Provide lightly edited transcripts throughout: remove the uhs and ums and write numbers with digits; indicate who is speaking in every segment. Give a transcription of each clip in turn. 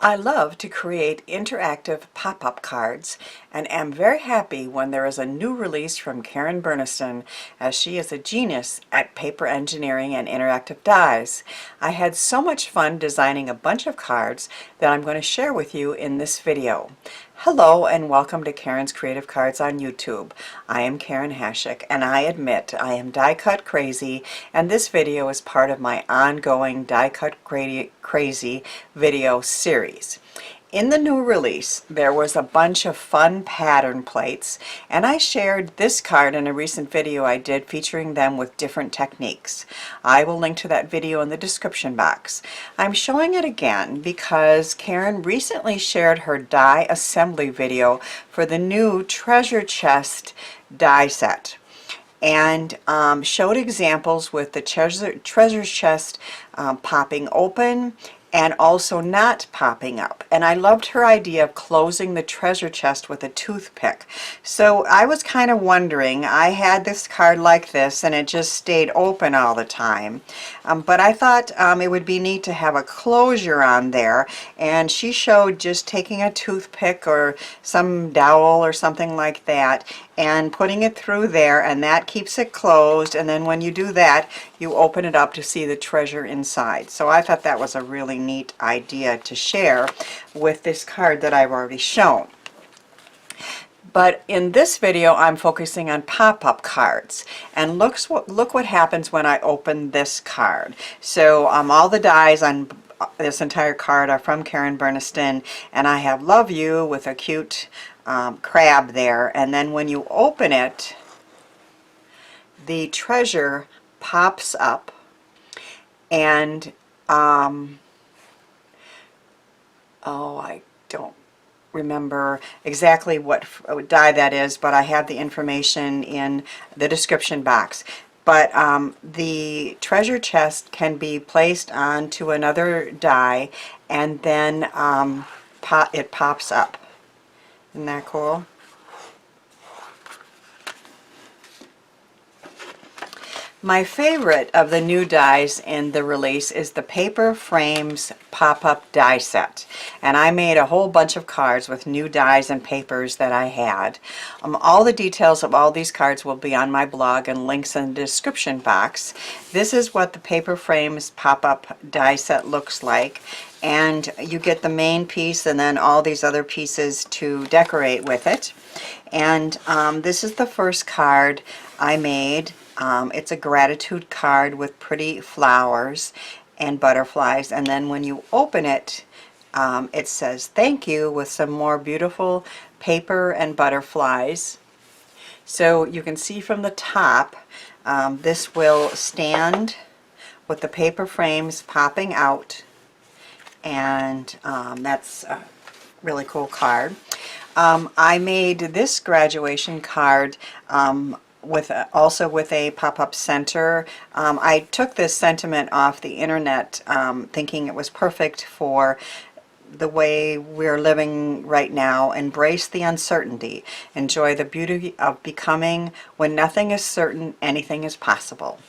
Speaker 1: I love to create interactive pop-up cards and am very happy when there is a new release from Karen Burniston, as she is a genius at paper engineering and interactive dies. I had so much fun designing a bunch of cards that I'm going to share with you in this video. Hello and welcome to Karen's Creative Cards on YouTube. I am Karen Hashik and I admit I am die cut crazy, and this video is part of my ongoing die cut crazy video series. In the new release, there was a bunch of fun pattern plates, and I shared this card in a recent video I did featuring them with different techniques. I will link to that video in the description box. I'm showing it again because Karen recently shared her die assembly video for the new treasure chest die set, and showed examples with the treasure chest popping open and also not popping up. And I loved her idea of closing the treasure chest with a toothpick. So I was kind of wondering, I had this card like this and it just stayed open all the time. But I thought it would be neat to have a closure on there, and she showed just taking a toothpick or some dowel or something like that and putting it through there, and that keeps it closed, and then when you do that you open it up to see the treasure inside. So I thought that was a really neat idea to share with this card that I've already shown. But in this video I'm focusing on pop-up cards, and look what happens when I open this card. So all the dies on this entire card are from Karen Burniston, and I have Love You with a cute crab there, and then when you open it the treasure pops up, and oh, I don't remember exactly what die that is, but I have the information in the description box. But the treasure chest can be placed onto another die, and then it pops up. Isn't that cool? My favorite of the new dies in the release is the Paper Frames pop-up die set, and I made a whole bunch of cards with new dies and papers that I had. All the details of all these cards will be on my blog and links in the description box. This is what the Paper Frames pop-up die set looks like, and you get the main piece and then all these other pieces to decorate with it. And this is the first card I made. It's a gratitude card with pretty flowers and butterflies, and then when you open it, it says thank you with some more beautiful paper and butterflies. So you can see from the top, this will stand with the paper frames popping out, and that's a really cool card. I made this graduation card also with a pop-up center. I took this sentiment off the internet, thinking it was perfect for the way we're living right now. Embrace the uncertainty. Enjoy the beauty of becoming. When nothing is certain, anything is possible.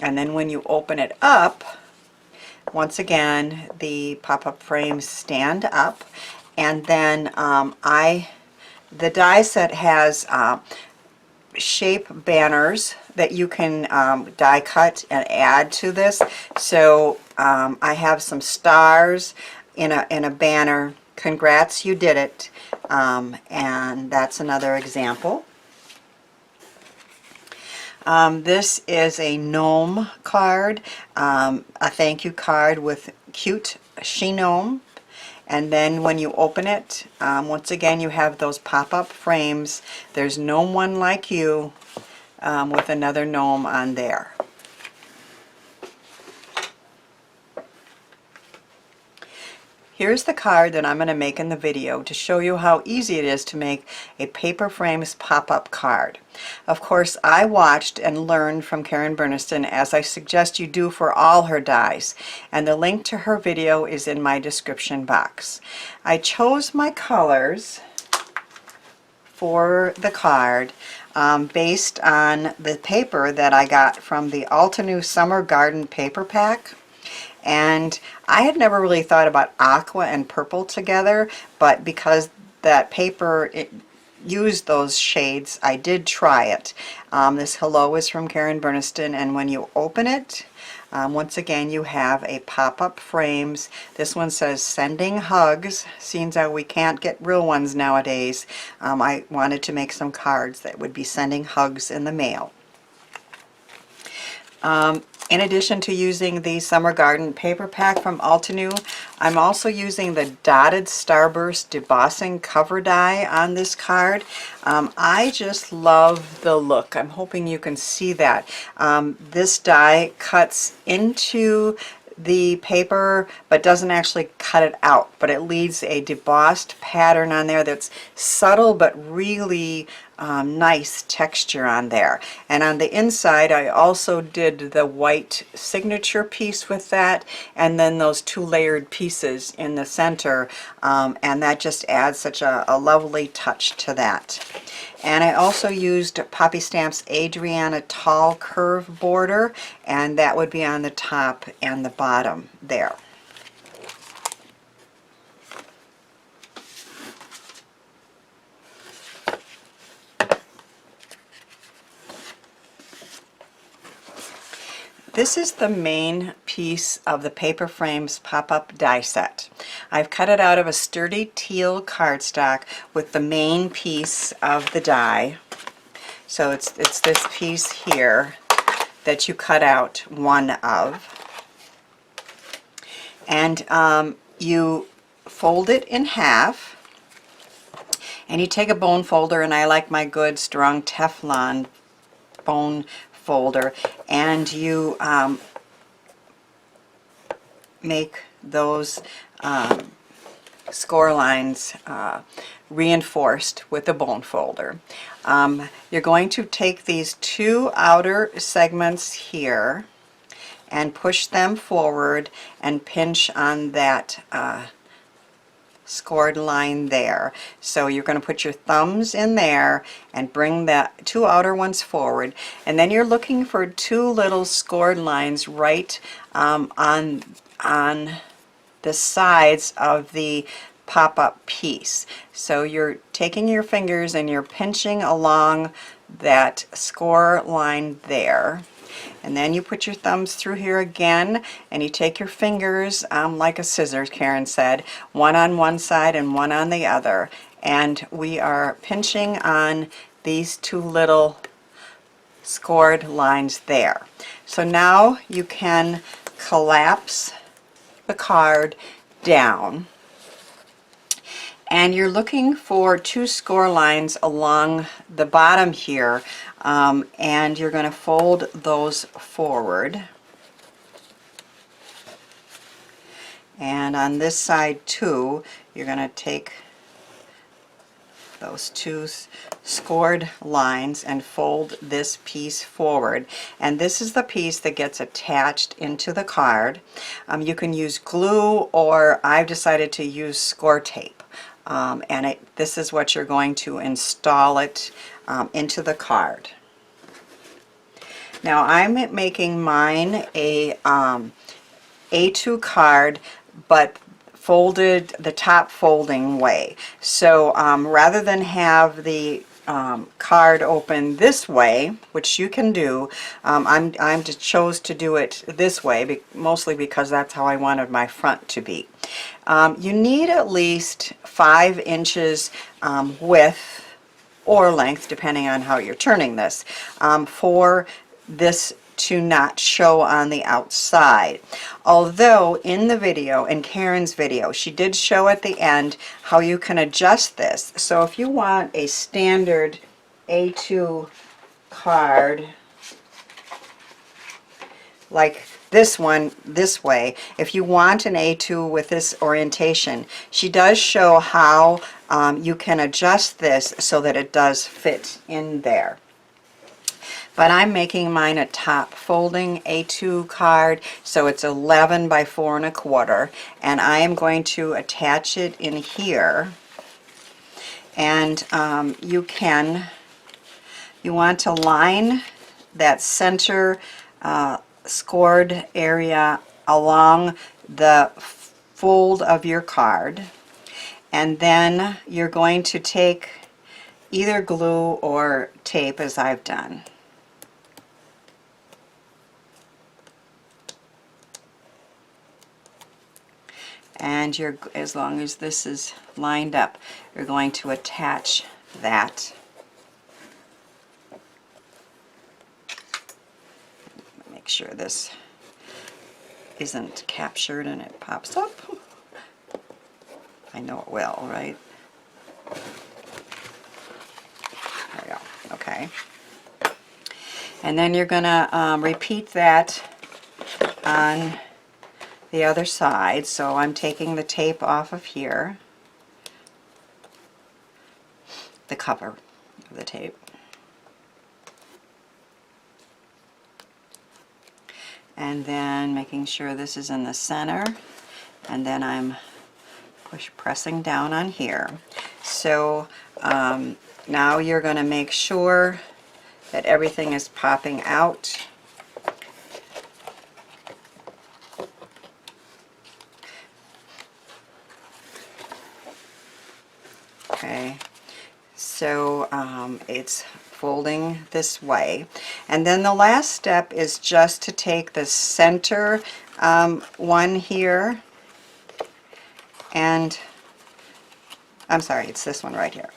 Speaker 1: And then when you open it up, once again the pop-up frames stand up, and then the die set has shape banners that you can die cut and add to this. So I have some stars in a banner. Congrats, you did it. And that's another example. This is a gnome card, a thank you card with cute she gnome. And then when you open it, once again you have those pop-up frames. There's no one like you with another gnome on there. Here's the card that I'm going to make in the video to show you how easy it is to make a paper frames pop-up card. Of course, I watched and learned from Karen Burniston, as I suggest you do for all her dies, and the link to her video is in my description box. I chose my colors for the card based on the paper that I got from the Altenew Summer Garden paper pack. And I had never really thought about aqua and purple together, but because that paper used those shades, I did try it. This Hello is from Karen Burniston, and when you open it, once again you have a pop-up frames. This one says sending hugs. Seems how we can't get real ones nowadays. I wanted to make some cards that would be sending hugs in the mail. In addition to using the Summer Garden paper pack from Altenew, I'm also using the dotted Starburst Debossing cover die on this card. I just love the look. I'm hoping you can see that. This die cuts into the paper but doesn't actually cut it out, but it leaves a debossed pattern on there that's subtle but really nice texture on there. And on the inside I also did the white signature piece with that, and then those two layered pieces in the center, and that just adds such a lovely touch to that. And I also used Poppystamps Adriana tall curve border, and that would be on the top and the bottom there. This is the main piece of the Paper Frames pop-up die set. I've cut it out of a sturdy teal cardstock with the main piece of the die. So it's this piece here that you cut out one of. And you fold it in half. And you take a bone folder, and I like my good strong Teflon bone folder, and you make those score lines reinforced with the bone folder. You're going to take these two outer segments here and push them forward and pinch on that scored line there. So you're going to put your thumbs in there and bring the two outer ones forward, and then you're looking for two little scored lines right on the sides of the pop-up piece. So you're taking your fingers and you're pinching along that score line there. And then you put your thumbs through here again, and you take your fingers like a scissors, Karen said, one on one side and one on the other. And we are pinching on these two little scored lines there. So now you can collapse the card down. And you're looking for two score lines along the bottom here, and you're going to fold those forward. And on this side too, you're going to take those two scored lines and fold this piece forward. And this is the piece that gets attached into the card. You can use glue, or I've decided to use score tape. This is what you're going to install it into the card. Now I'm making mine a A2 card, but folded the top folding way. So rather than have the card open this way, which you can do, I chose to do it this way, mostly because that's how I wanted my front to be. You need at least 5 inches width or length, depending on how you're turning this, for this to not show on the outside. Although in the video, in Karen's video, she did show at the end how you can adjust this. So if you want a standard A2 card, like this one this way, if you want an A2 with this orientation, she does show how you can adjust this so that it does fit in there. But I'm making mine a top folding A2 card, so it's 11 by 4 1/4, and I am going to attach it in here. And you want to line that center scored area along the fold of your card, and then you're going to take either glue or tape, as I've done. And you're, as long as this is lined up, you're going to attach that. Make sure this isn't captured and it pops up. I know it will, right? There we go. Okay. And then you're going to repeat that on the other side. So I'm taking the tape off of here, the cover of the tape. And then making sure this is in the center, and then I'm pressing down on here. So now you're going to make sure that everything is popping out. Okay, so it's folding this way. And then the last step is just to take the center one here, and I'm sorry, it's this one right here.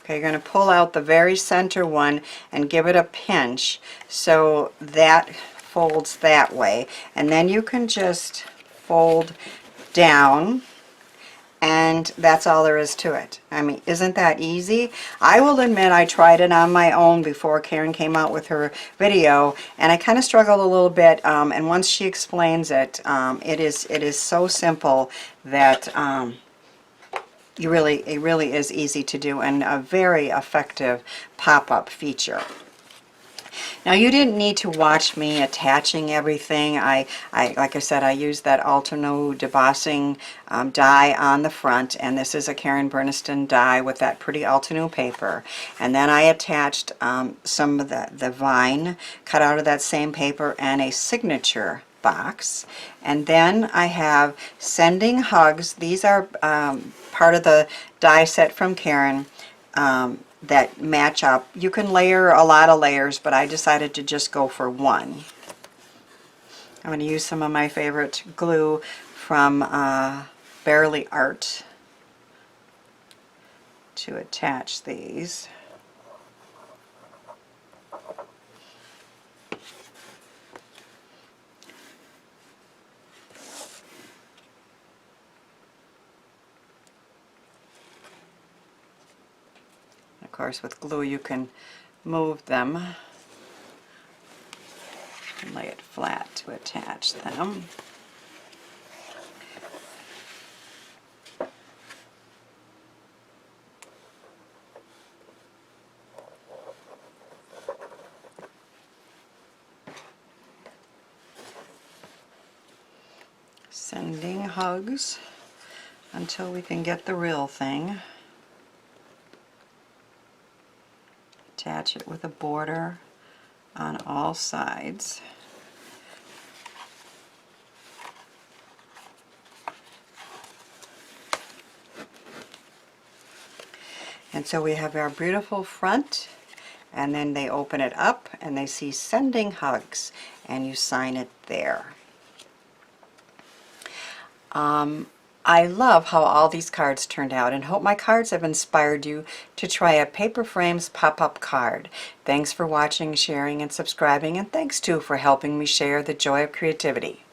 Speaker 1: Okay, you're going to pull out the very center one and give it a pinch so that folds that way, and then you can just fold down, and that's all there is to it. I mean, isn't that easy? I will admit I tried it on my own before Karen came out with her video, and I kind of struggled a little bit, and once she explains it, it is so simple that it really is easy to do, and a very effective pop-up feature. Now, you didn't need to watch me attaching everything. Like I said, I used that Ultimo Debossing die on the front, and this is a Karen Burniston die with that pretty Ultimo paper. And then I attached some of the vine cut out of that same paper and a signature box. And then I have Sending Hugs. These are part of the die set from Karen. That match up. You can layer a lot of layers, but I decided to just go for one. I'm going to use some of my favorite glue from Barely Art to attach these. Of course, with glue you can move them and lay it flat to attach them. Sending Hugs until we can get the real thing. Attach it with a border on all sides. And so we have our beautiful front, and then they open it up and they see Sending Hugs, and you sign it there. I love how all these cards turned out, and hope my cards have inspired you to try a Paper Frames pop-up card. Thanks for watching, sharing, and subscribing, and thanks too for helping me share the joy of creativity.